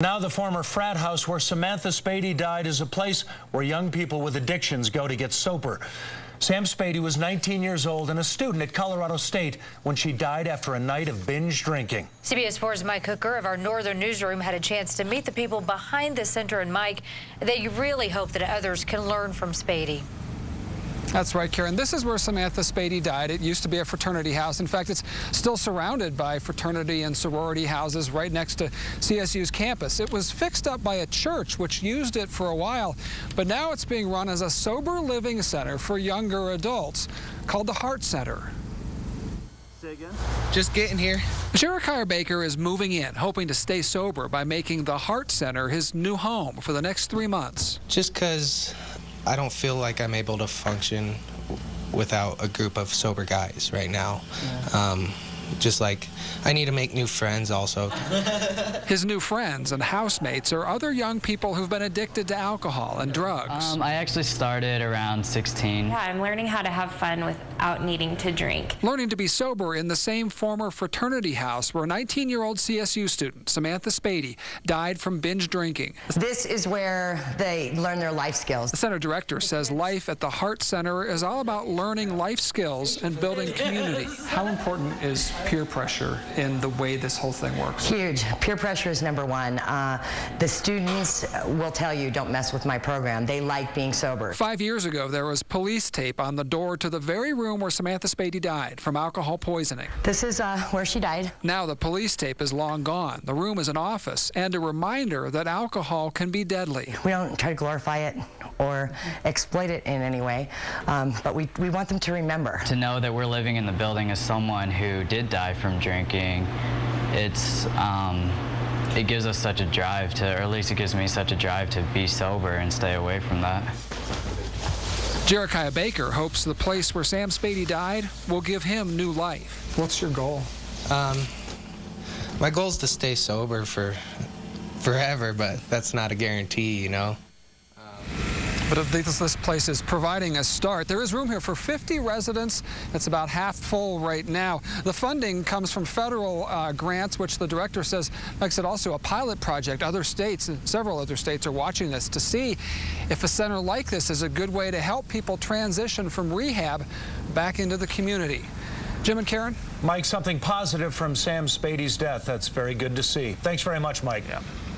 Now the former frat house where Samantha Spady died is a place where young people with addictions go to get sober. Sam Spady was 19 years old and a student at Colorado State when she died after a night of binge drinking. CBS 4's Mike Hooker of our Northern newsroom had a chance to meet the people behind the center. And Mike, they really hope that others can learn from Spady. That's right, Karen. This is where Samantha Spady died. It used to be a fraternity house. In fact, it's still surrounded by fraternity and sorority houses right next to CSU's campus. It was fixed up by a church which used it for a while, but now it's being run as a sober living center for younger adults called the Hart Center. Say again? Just getting here. Jeremiah Baker is moving in, hoping to stay sober by making the Hart Center his new home for the next 3 months. Just because I don't feel like I'm able to function without a group of sober guys right now. Yeah. Just like I need to make new friends also. His new friends and housemates are other young people who've been addicted to alcohol and drugs. I actually started around 16. Yeah, I'm learning how to have fun without needing to drink. Learning to be sober in the same former fraternity house where 19-year-old CSU student Samantha Spady died from binge drinking. This is where they learn their life skills. The center director says life at the Hart Center is all about learning life skills and building community. How important is peer pressure in the way this whole thing works? Huge. Peer pressure is number one. The students will tell you, don't mess with my program. They like being sober. 5 years ago, there was police tape on the door to the very room where Samantha Spady died from alcohol poisoning. This is where she died. Now the police tape is long gone. The room is an office and a reminder that alcohol can be deadly. We don't try to glorify it or exploit it in any way, but we want them to remember. To know that we're living in the building as someone who did die from drinking, it gives us such a drive to, or at least it gives me such a drive to be sober and stay away from that. Jeremiah Baker hopes the place where Sam Spady died will give him new life. What's your goal? My goal is to stay sober for forever, but that's not a guarantee, you know. But if this place is providing a start. There is room here for 50 residents. It's about half full right now. The funding comes from federal grants, which the director says makes it also a pilot project. Other states, and several other states, are watching this to see if a center like this is a good way to help people transition from rehab back into the community. Jim and Karen? Mike, something positive from Sam Spady's death. That's very good to see. Thanks very much, Mike. Yeah.